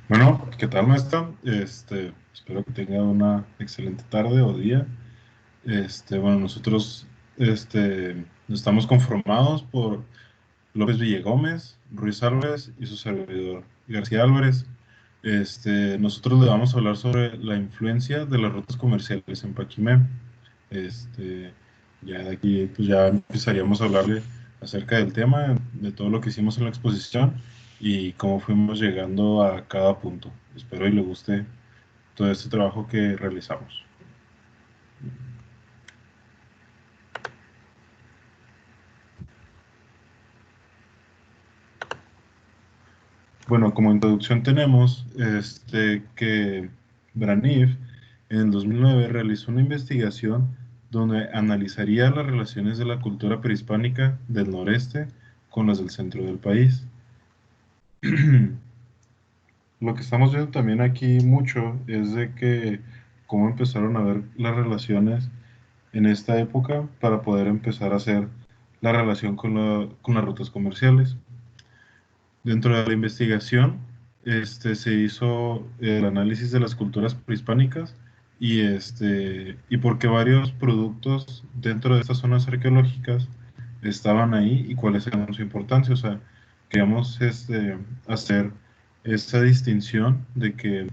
Bueno, ¿qué tal, maestra? Espero que tenga una excelente tarde o día. Bueno, nosotros estamos conformados por López Villegómez, Ruiz Álvarez y su servidor García Álvarez. Nosotros le vamos a hablar sobre la influencia de las rutas comerciales en Paquimé. Este, ya de aquí, pues ya empezaríamos a hablarle acerca del tema, de todo lo que hicimos en la exposición y cómo fuimos llegando a cada punto. Espero y le guste todo este trabajo que realizamos. Bueno, como introducción tenemos que Braniff en el 2009 realizó una investigación donde analizaría las relaciones de la cultura prehispánica del noreste con las del centro del país. Lo que estamos viendo también aquí mucho es de que cómo empezaron a ver las relaciones en esta época para poder empezar a hacer la relación con las rutas comerciales. Dentro de la investigación, se hizo el análisis de las culturas prehispánicas y porque varios productos dentro de estas zonas arqueológicas estaban ahí y cuáles eran su importancia. O sea, queríamos hacer esa distinción de que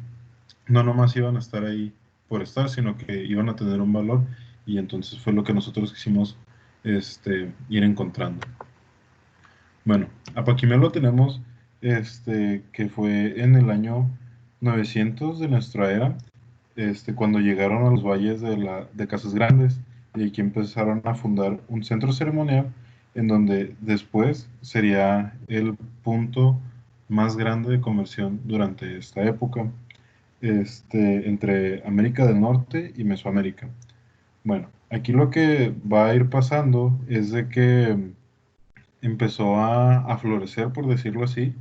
no nomás iban a estar ahí por estar, sino que iban a tener un valor y entonces fue lo que nosotros quisimos ir encontrando. Bueno, a Paquimé lo tenemos, que fue en el año 900 de nuestra era, cuando llegaron a los valles de Casas Grandes y aquí empezaron a fundar un centro ceremonial en donde después sería el punto más grande de conversión durante esta época, entre América del Norte y Mesoamérica. Bueno, aquí lo que va a ir pasando es de que empezó a florecer, por decirlo así,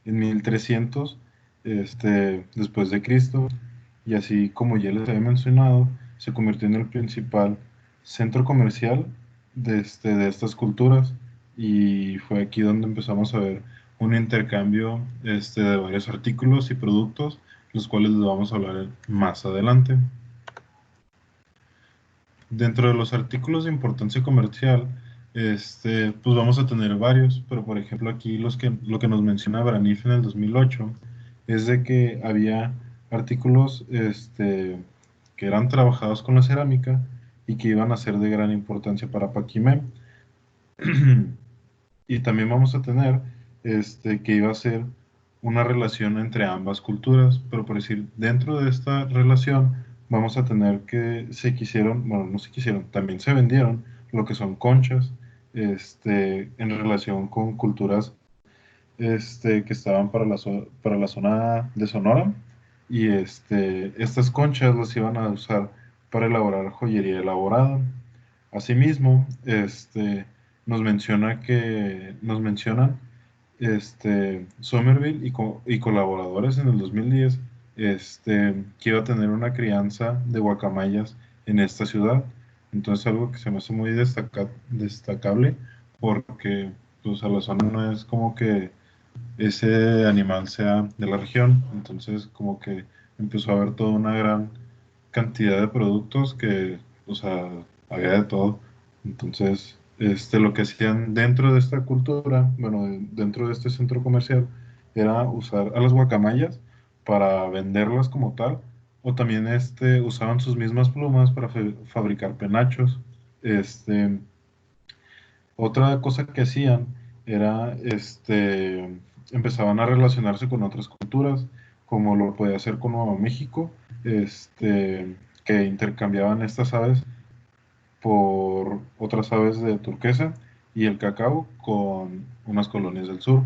en 1300 después de Cristo, y así como ya les había mencionado, se convirtió en el principal centro comercial de estas culturas, y fue aquí donde empezamos a ver un intercambio de varios artículos y productos, los cuales les vamos a hablar más adelante. Dentro de los artículos de importancia comercial, pues vamos a tener varios, pero por ejemplo aquí lo que nos menciona Braniff en el 2008 es de que había artículos que eran trabajados con la cerámica y que iban a ser de gran importancia para Paquimé. Y también vamos a tener que iba a ser una relación entre ambas culturas, pero por decir, dentro de esta relación vamos a tener que se quisieron, bueno, no se quisieron, también se vendieron lo que son conchas, en relación con culturas que estaban para la zona de Sonora, y estas conchas las iban a usar para elaborar joyería elaborada. Asimismo, nos mencionan Somerville y colaboradores en el 2010, que iba a tener una crianza de guacamayas en esta ciudad. Entonces algo que se me hace muy destacable porque pues a la zona no es como que ese animal sea de la región, entonces como que empezó a haber toda una gran cantidad de productos que, o sea, había de todo. Entonces, lo que hacían dentro de esta cultura, bueno, dentro de este centro comercial, era usar a las guacamayas para venderlas como tal, o también usaban sus mismas plumas para fabricar penachos. Este, Otra cosa que hacían era, empezaban a relacionarse con otras culturas, como lo podía hacer con Nuevo México, que intercambiaban estas aves por otras aves de turquesa y el cacao con unas colonias del sur.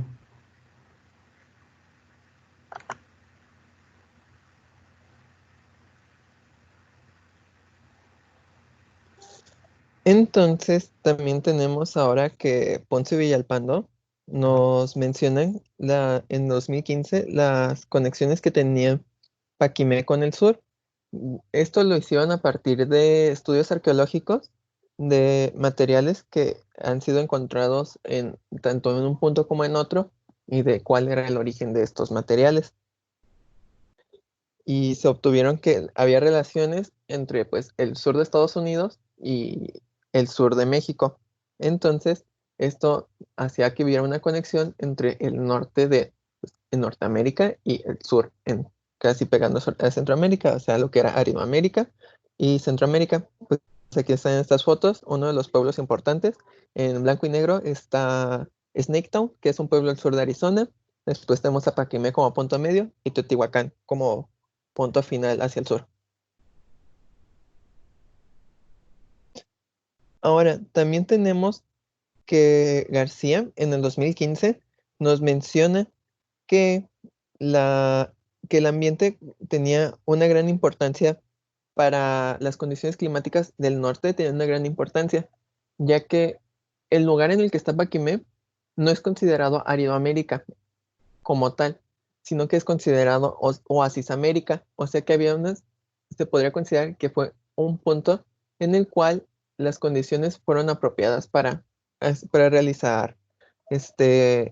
Entonces, también tenemos ahora que Ponce y Villalpando nos mencionan en 2015 las conexiones que tenía Paquimé con el sur. Esto lo hicieron a partir de estudios arqueológicos de materiales que han sido encontrados tanto en un punto como en otro y de cuál era el origen de estos materiales. y se obtuvieron que había relaciones entre pues, el sur de Estados Unidos y el sur de México. Entonces, esto hacía que hubiera una conexión entre el norte de en Norteamérica y el sur, casi pegando a Centroamérica, o sea, lo que era Aridoamérica y Centroamérica. Pues aquí están estas fotos, uno de los pueblos importantes. En blanco y negro está Snaketown, que es un pueblo al sur de Arizona. Después tenemos a Paquimé como punto medio y Teotihuacán como punto final hacia el sur. Ahora, también tenemos que García en el 2015 nos menciona que, la, que el ambiente tenía una gran importancia para las condiciones climáticas del norte, tenía una gran importancia, ya que el lugar en el que está Paquimé no es considerado Aridoamérica como tal, sino que es considerado Oasis América, o sea que se podría considerar que fue un punto en el cual las condiciones fueron apropiadas para realizar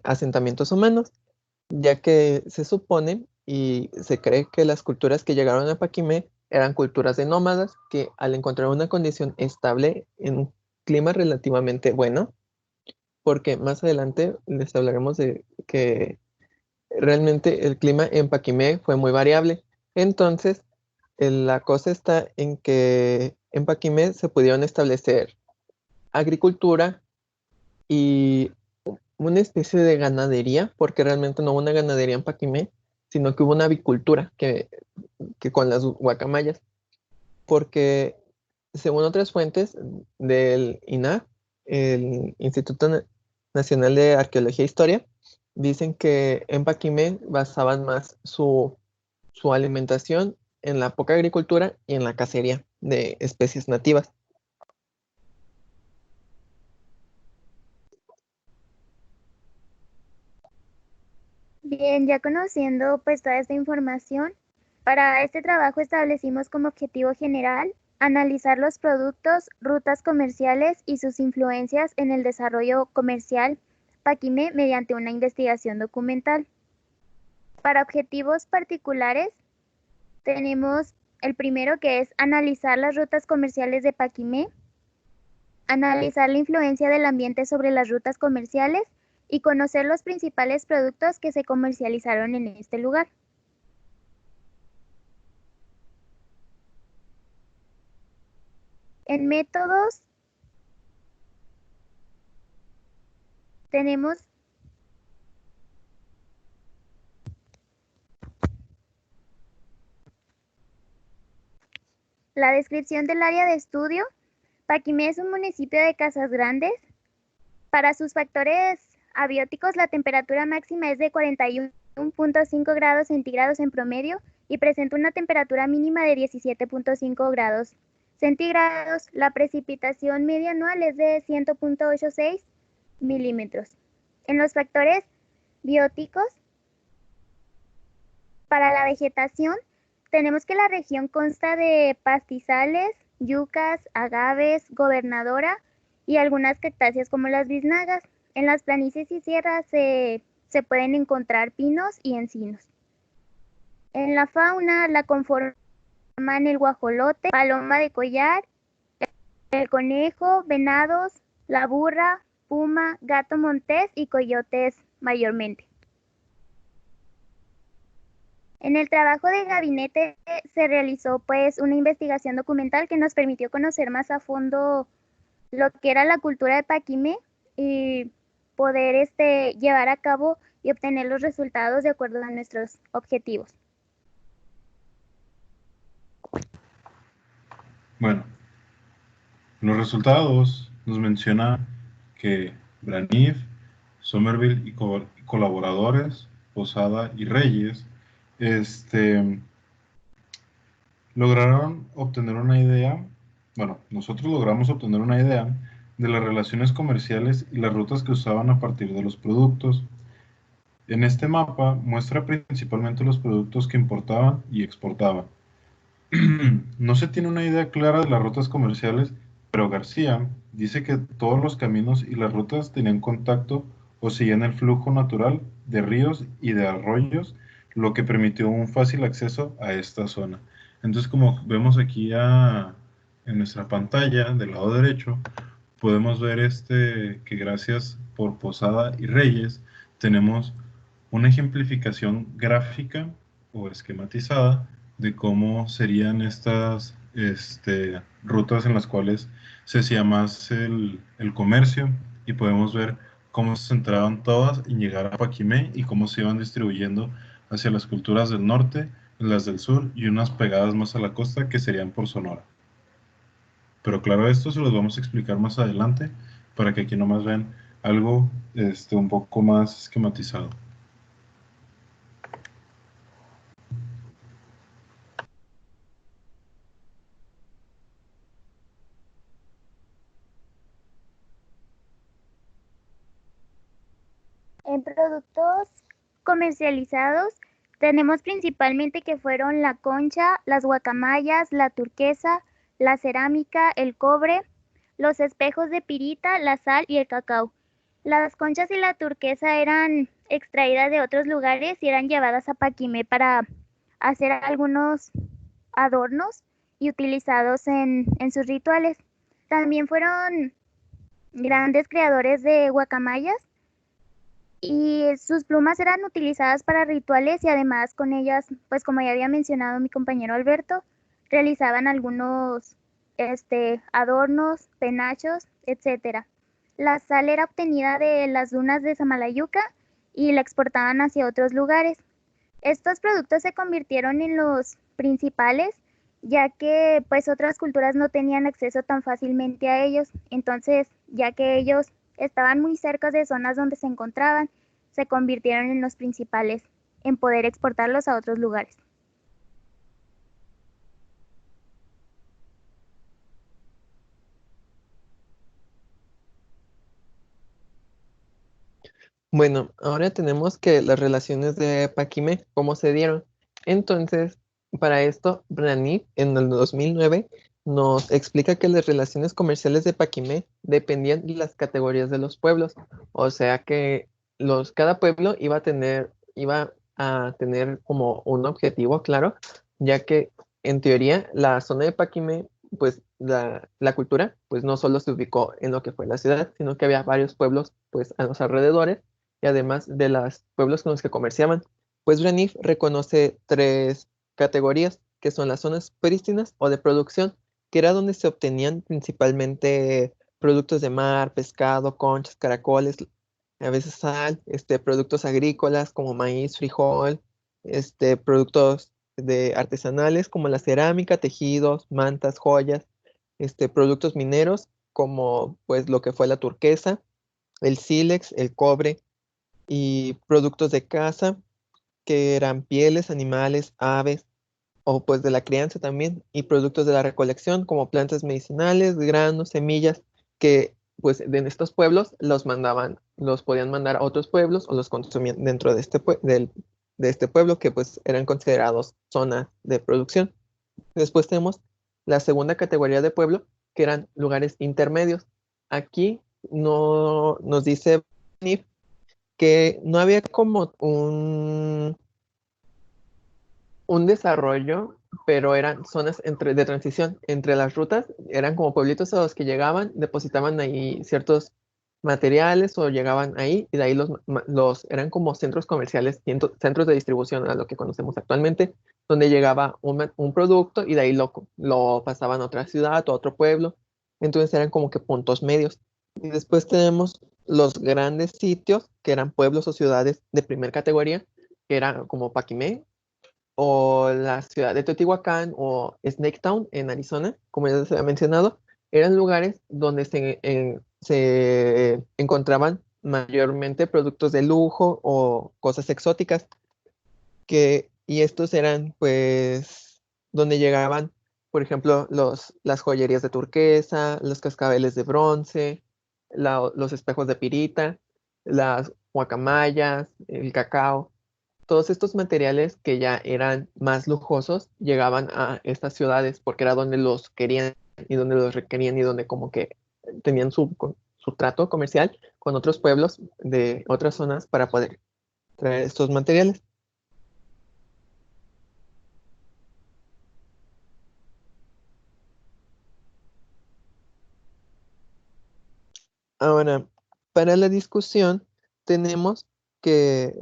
asentamientos humanos, ya que se supone y se cree que las culturas que llegaron a Paquimé eran culturas de nómadas que al encontrar una condición estable en un clima relativamente bueno, porque más adelante les hablaremos de que realmente el clima en Paquimé fue muy variable. Entonces, la cosa está en que en Paquimé se pudieron establecer agricultura y una especie de ganadería, porque realmente no hubo una ganadería en Paquimé, sino que hubo una avicultura que con las guacamayas, porque según otras fuentes del INAH, el Instituto Nacional de Arqueología e Historia, dicen que en Paquimé basaban más su alimentación en la poca agricultura y en la cacería de especies nativas. Bien, ya conociendo pues toda esta información, para este trabajo establecimos como objetivo general analizar los productos, rutas comerciales y sus influencias en el desarrollo comercial Paquimé mediante una investigación documental. Para objetivos particulares tenemos el primero, que es analizar las rutas comerciales de Paquimé, analizar la influencia del ambiente sobre las rutas comerciales y conocer los principales productos que se comercializaron en este lugar. En métodos tenemos la descripción del área de estudio. Paquimé es un municipio de Casas Grandes. Para sus factores abióticos, la temperatura máxima es de 41.5 grados centígrados en promedio y presenta una temperatura mínima de 17.5 grados centígrados. La precipitación media anual es de 100.86 milímetros. En los factores bióticos, para la vegetación, tenemos que la región consta de pastizales, yucas, agaves, gobernadora y algunas cactáceas como las biznagas. En las planicies y sierras se pueden encontrar pinos y encinos. En la fauna la conforman el guajolote, paloma de collar, el conejo, venados, la burra, puma, gato montés y coyotes mayormente. En el trabajo de gabinete se realizó pues una investigación documental que nos permitió conocer más a fondo lo que era la cultura de Paquimé y poder llevar a cabo y obtener los resultados de acuerdo a nuestros objetivos. Bueno, los resultados nos menciona que Braniff, Somerville y colaboradores, Posada y Reyes, lograron obtener una idea, bueno, nosotros logramos obtener una idea de las relaciones comerciales y las rutas que usaban a partir de los productos. En este mapa muestra principalmente los productos que importaban y exportaban. No se tiene una idea clara de las rutas comerciales, pero García dice que todos los caminos y las rutas tenían contacto o seguían el flujo natural de ríos y de arroyos, lo que permitió un fácil acceso a esta zona. Entonces, como vemos aquí en nuestra pantalla del lado derecho, podemos ver que gracias por Posada y Reyes tenemos una ejemplificación gráfica o esquematizada de cómo serían estas rutas en las cuales se hacía más el comercio, y podemos ver cómo se centraban todas en llegar a Paquimé y cómo se iban distribuyendo hacia las culturas del norte, las del sur y unas pegadas más a la costa que serían por Sonora. Pero claro, esto se los vamos a explicar más adelante para que aquí nomás vean algo un poco más esquematizado. En productos comercializados tenemos principalmente que fueron la concha, las guacamayas, la turquesa, la cerámica, el cobre, los espejos de pirita, la sal y el cacao. Las conchas y la turquesa eran extraídas de otros lugares y eran llevadas a Paquimé para hacer algunos adornos y utilizados en sus rituales. También fueron grandes creadores de guacamayas y sus plumas eran utilizadas para rituales y además con ellas, pues como ya había mencionado mi compañero Alberto, realizaban algunos adornos, penachos, etc. La sal era obtenida de las dunas de Samalayuca y la exportaban hacia otros lugares. Estos productos se convirtieron en los principales, ya que pues otras culturas no tenían acceso tan fácilmente a ellos. Entonces, ya que ellos estaban muy cerca de zonas donde se encontraban, se convirtieron en los principales en poder exportarlos a otros lugares. Bueno, ahora tenemos que las relaciones de Paquimé, cómo se dieron. Entonces, para esto, Braniff en el 2009 nos explica que las relaciones comerciales de Paquimé dependían de las categorías de los pueblos. O sea que cada pueblo iba a tener como un objetivo claro, ya que en teoría la zona de Paquimé, pues la cultura, pues no solo se ubicó en lo que fue la ciudad, sino que había varios pueblos pues a los alrededores y además de los pueblos con los que comerciaban. Pues Braniff reconoce tres categorías, que son las zonas prístinas o de producción, que era donde se obtenían principalmente productos de mar, pescado, conchas, caracoles, a veces sal, productos agrícolas como maíz, frijol, productos de artesanales como la cerámica, tejidos, mantas, joyas, productos mineros como pues lo que fue la turquesa, el sílex, el cobre, y productos de caza, que eran pieles, animales, aves, o pues de la crianza también, y productos de la recolección, como plantas medicinales, granos, semillas, que pues en estos pueblos los podían mandar a otros pueblos o los consumían dentro de de este pueblo, que pues eran considerados zona de producción. Después tenemos la segunda categoría de pueblo, que eran lugares intermedios. Aquí no nos dice que no había como un desarrollo, pero eran zonas de transición entre las rutas, eran como pueblitos a los que llegaban, depositaban ahí ciertos materiales o llegaban ahí y de ahí eran como centros comerciales, centros de distribución a lo que conocemos actualmente, donde llegaba un producto y de ahí lo pasaban a otra ciudad o a otro pueblo, entonces eran como que puntos medios. Y después tenemos los grandes sitios, que eran pueblos o ciudades de primera categoría, que eran como Paquimé, o la ciudad de Teotihuacán o Snaketown en Arizona, como ya se ha mencionado, eran lugares donde se encontraban mayormente productos de lujo o cosas exóticas, y estos eran pues donde llegaban, por ejemplo, las joyerías de turquesa, los cascabeles de bronce, los espejos de pirita, las guacamayas, el cacao. Todos estos materiales que ya eran más lujosos llegaban a estas ciudades porque era donde los querían y donde los requerían y donde como que tenían su trato comercial con otros pueblos de otras zonas para poder traer estos materiales. Ahora, para la discusión tenemos que,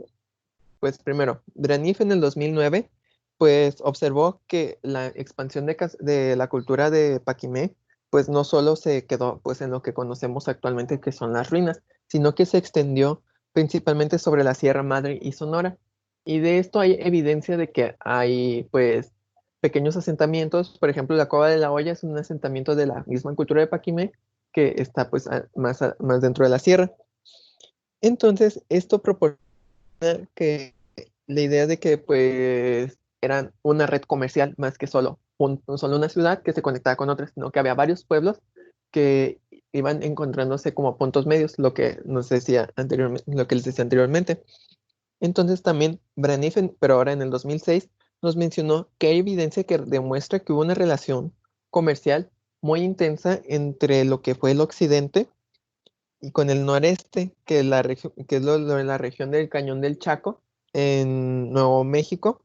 pues primero, Braniff en el 2009, pues observó que la expansión de la cultura de Paquimé, pues no solo se quedó pues en lo que conocemos actualmente que son las ruinas, sino que se extendió principalmente sobre la Sierra Madre y Sonora. Y de esto hay evidencia de que hay pues pequeños asentamientos, por ejemplo, la Cueva de la Olla es un asentamiento de la misma cultura de Paquimé que está pues más dentro de la sierra. Entonces, esto proporciona que la idea de que pues eran una red comercial más que solo, solo una ciudad que se conectaba con otras, sino que había varios pueblos que iban encontrándose como puntos medios, lo que nos decía anteriormente, lo que les decía anteriormente. Entonces también Braniff, pero ahora en el 2006, nos mencionó que hay evidencia que demuestra que hubo una relación comercial muy intensa entre lo que fue el occidente y con el noreste, que, que es lo de la región del Cañón del Chaco, en Nuevo México,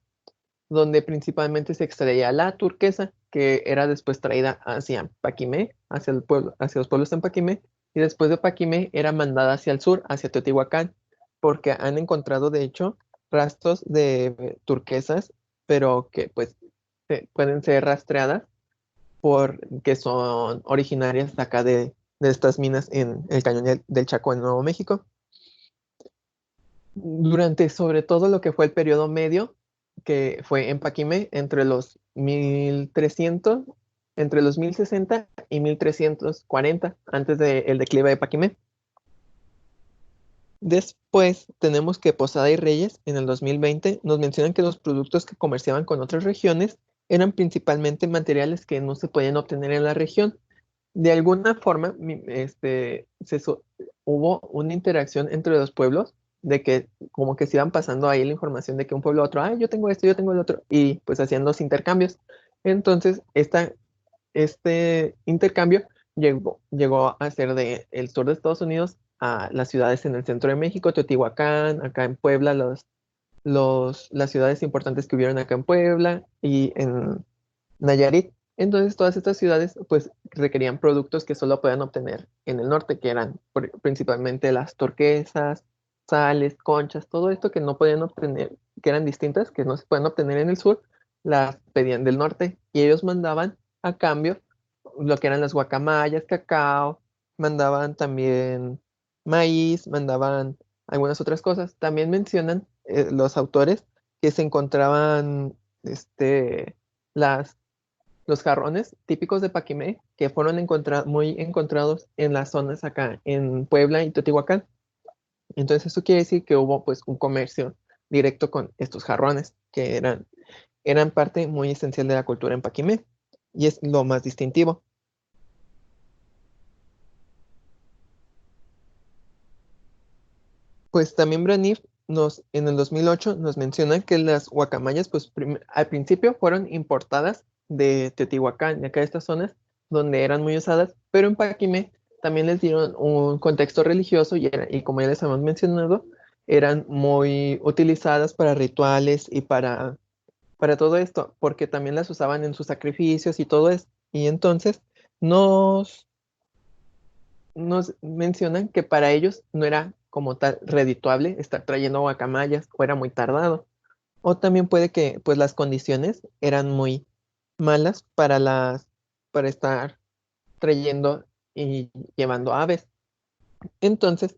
donde principalmente se extraía la turquesa, que era después traída hacia Paquimé, hacia el pueblo, hacia los pueblos en Paquimé, y después de Paquimé era mandada hacia el sur, hacia Teotihuacán, porque han encontrado, de hecho, rastros de turquesas, pero que pues pueden ser rastreadas porque son originarias de acá de estas minas en el Cañón del Chaco en Nuevo México. Durante sobre todo lo que fue el periodo medio, que fue en Paquimé, entre los 1300, entre los 1060 y 1340, antes del declive de Paquimé. Después tenemos que Posada y Reyes, en el 2020, nos mencionan que los productos que comerciaban con otras regiones eran principalmente materiales que no se podían obtener en la región. De alguna forma, hubo una interacción entre los pueblos, de que como que se iban pasando ahí la información de que un pueblo a otro, yo tengo esto, yo tengo el otro, y pues hacían los intercambios. Entonces, este intercambio llegó a ser de el sur de Estados Unidos a las ciudades en el centro de México, Teotihuacán, acá en Puebla, las ciudades importantes que hubieron acá en Puebla y en Nayarit. Entonces, todas estas ciudades pues requerían productos que solo podían obtener en el norte, que eran principalmente las turquesas, sales, conchas, todo esto que no podían obtener, que eran distintas, que no se pueden obtener en el sur, las pedían del norte y ellos mandaban a cambio lo que eran las guacamayas, cacao, mandaban también maíz, mandaban algunas otras cosas. También mencionan los autores que se encontraban las los jarrones típicos de Paquimé, que fueron muy encontrados en las zonas acá en Puebla y Teotihuacán. Entonces eso quiere decir que hubo pues un comercio directo con estos jarrones, que eran parte muy esencial de la cultura en Paquimé, y es lo más distintivo. Pues también Braniff en el 2008 nos menciona que las guacamayas, pues al principio fueron importadas de Teotihuacán, de acá de estas zonas, donde eran muy usadas, pero en Paquimé también les dieron un contexto religioso y como ya les hemos mencionado, eran muy utilizadas para rituales y para todo esto, porque también las usaban en sus sacrificios y todo eso. Y entonces nos nos mencionan que para ellos no era como tal redituable estar trayendo guacamayas o era muy tardado. O también puede que pues las condiciones eran muy malas para estar trayendo y llevando aves. Entonces,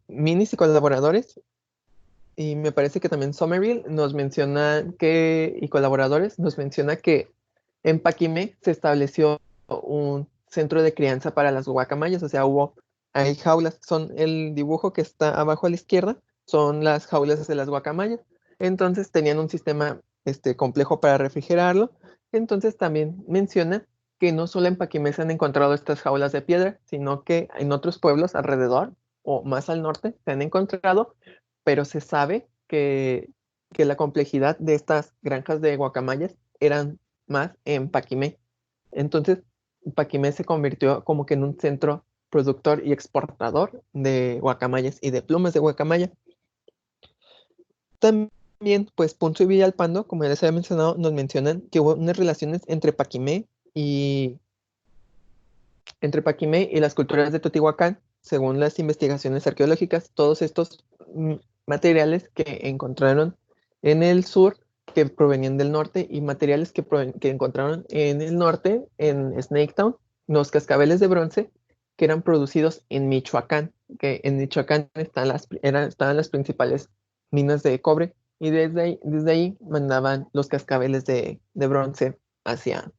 minis y colaboradores, y me parece que también Somerville nos menciona y colaboradores nos menciona que en Paquimé se estableció un centro de crianza para las guacamayas, o sea, hay jaulas, son el dibujo que está abajo a la izquierda, son las jaulas de las guacamayas. Entonces tenían un sistema complejo para refrigerarlo. Entonces también menciona que no solo en Paquimé se han encontrado estas jaulas de piedra, sino que en otros pueblos alrededor o más al norte se han encontrado, pero se sabe que la complejidad de estas granjas de guacamayas eran más en Paquimé. Entonces, Paquimé se convirtió como que en un centro productor y exportador de guacamayas y de plumas de guacamaya. También, pues Punzo y Villalpando, como ya les había mencionado, nos mencionan que hubo unas relaciones entre Paquimé y Entre Paquimé y las culturas de Teotihuacán, según las investigaciones arqueológicas, todos estos materiales que encontraron en el sur, que provenían del norte, y materiales que encontraron en el norte, en Snaketown, los cascabeles de bronce, que eran producidos en Michoacán, que en Michoacán estaban las principales minas de cobre, y desde ahí mandaban los cascabeles de bronce hacia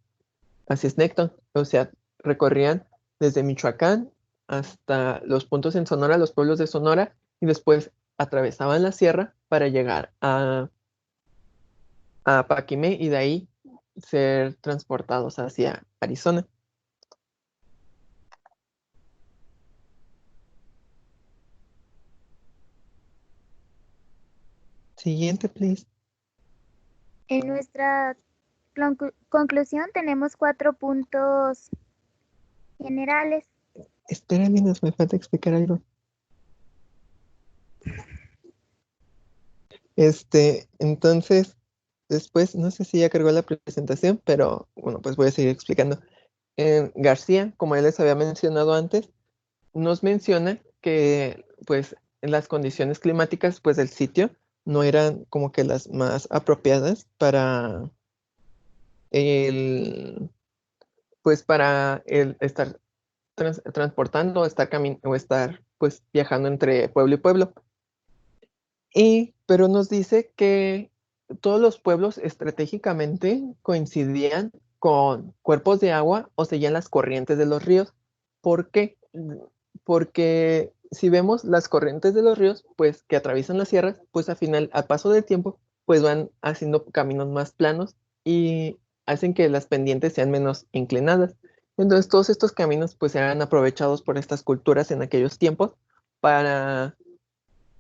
Snaketown. O sea, recorrían desde Michoacán hasta los puntos en Sonora, los pueblos de Sonora, y después atravesaban la sierra para llegar a Paquimé y de ahí ser transportados hacia Arizona. Siguiente, please. En nuestra conclusión tenemos 4 puntos generales. Espérame, nos me falta explicar algo. Entonces, después, no sé si ya cargó la presentación, pero bueno, pues voy a seguir explicando. García, como ya les había mencionado antes, nos menciona que pues las condiciones climáticas pues del sitio no eran como que las más apropiadas para el estar transportando o estar pues viajando entre pueblo y pueblo. Pero nos dice que todos los pueblos estratégicamente coincidían con cuerpos de agua o seguían las corrientes de los ríos. ¿Por qué? Porque si vemos las corrientes de los ríos, pues que atraviesan las sierras, pues al paso del tiempo, pues van haciendo caminos más planos y hacen que las pendientes sean menos inclinadas. Entonces todos estos caminos pues eran aprovechados por estas culturas en aquellos tiempos para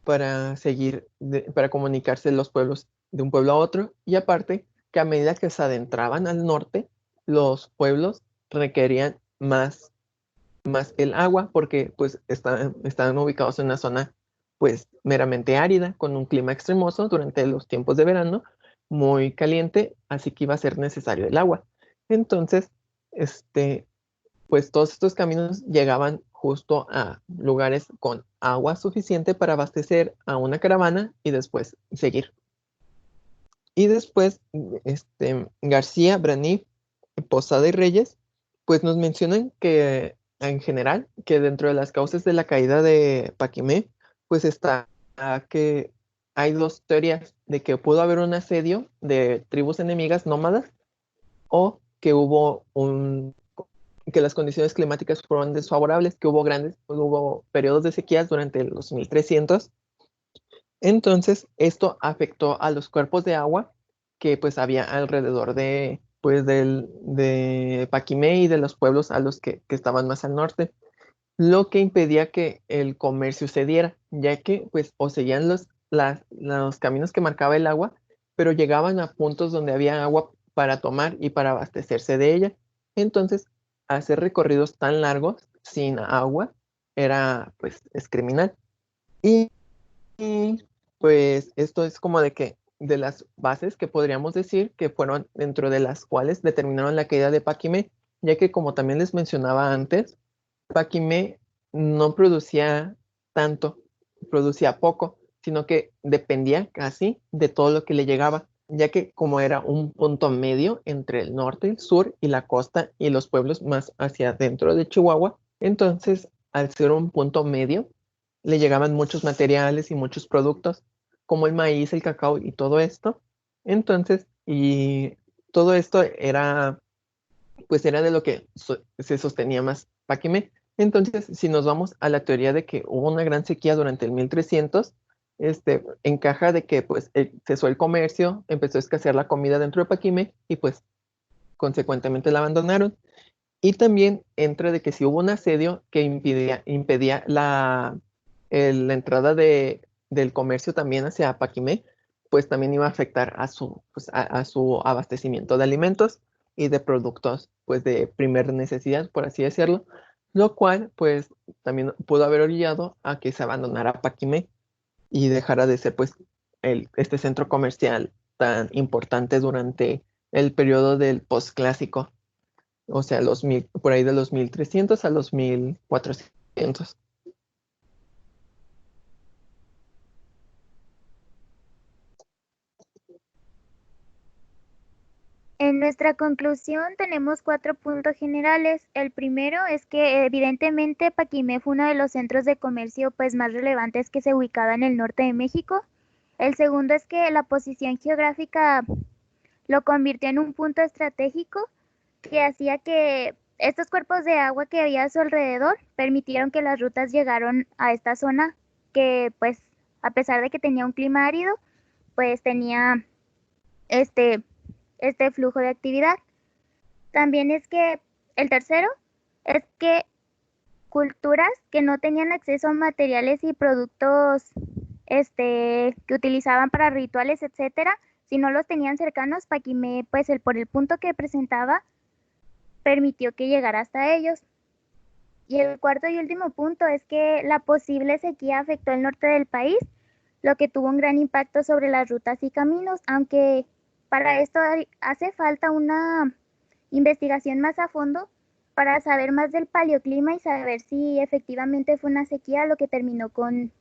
para comunicarse los pueblos de un pueblo a otro, y aparte que a medida que se adentraban al norte, los pueblos requerían más el agua porque pues estaban ubicados en una zona pues meramente árida, con un clima extremoso durante los tiempos de verano, muy caliente, así que iba a ser necesario el agua. Entonces, pues todos estos caminos llegaban justo a lugares con agua suficiente para abastecer a una caravana y después seguir. Y después, García, Braniff, Posada y Reyes, pues nos mencionan que en general, que dentro de las causas de la caída de Paquimé, pues está que hay dos teorías de que pudo haber un asedio de tribus enemigas nómadas o que que las condiciones climáticas fueron desfavorables, que hubo periodos de sequías durante los 1300. Entonces, esto afectó a los cuerpos de agua que pues había alrededor de Paquimé y de los pueblos a los que estaban más al norte, lo que impedía que el comercio se diera, ya que pues o seguían los caminos que marcaba el agua, pero llegaban a puntos donde había agua para tomar y para abastecerse de ella. Entonces, hacer recorridos tan largos sin agua es criminal. Y pues esto es como de las bases que podríamos decir que fueron dentro de las cuales determinaron la caída de Paquimé, ya que como también les mencionaba antes, Paquimé no producía tanto, producía poco, sino que dependía casi de todo lo que le llegaba, ya que como era un punto medio entre el norte, el sur y la costa y los pueblos más hacia adentro de Chihuahua, entonces al ser un punto medio, le llegaban muchos materiales y muchos productos, como el maíz, el cacao y todo esto. Entonces, y todo esto pues era de lo que se sostenía más Paquimé. Entonces, si nos vamos a la teoría de que hubo una gran sequía durante el 1300, encaja de que pues cesó el comercio, empezó a escasear la comida dentro de Paquimé y pues consecuentemente la abandonaron. Y también entra de que si hubo un asedio que impedía la entrada del comercio también hacia Paquimé, pues también iba a afectar a su abastecimiento de alimentos y de productos pues de primera necesidad, por así decirlo, lo cual pues también pudo haber orillado a que se abandonara Paquimé y dejara de ser pues este centro comercial tan importante durante el periodo del posclásico. O sea, por ahí de los 1300 a los 1400. En nuestra conclusión tenemos 4 puntos generales. El primero es que evidentemente Paquimé fue uno de los centros de comercio pues más relevantes que se ubicaba en el norte de México. El segundo es que la posición geográfica lo convirtió en un punto estratégico que hacía que estos cuerpos de agua que había a su alrededor permitieron que las rutas llegaron a esta zona que pues a pesar de que tenía un clima árido, pues tenía este flujo de actividad. También es que el tercero es que culturas que no tenían acceso a materiales y productos que utilizaban para rituales, etcétera, si no los tenían cercanos, Paquimé, pues por el punto que presentaba, permitió que llegara hasta ellos. Y el cuarto y último punto es que la posible sequía afectó el norte del país, lo que tuvo un gran impacto sobre las rutas y caminos, aunque para esto hace falta una investigación más a fondo para saber más del paleoclima y saber si efectivamente fue una sequía lo que terminó con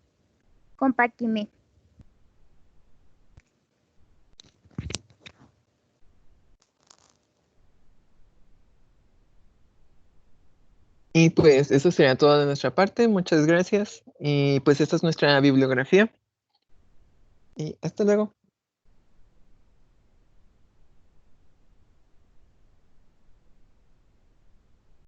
Paquimé. Y pues eso sería todo de nuestra parte. Muchas gracias. Y pues esta es nuestra bibliografía. Y hasta luego.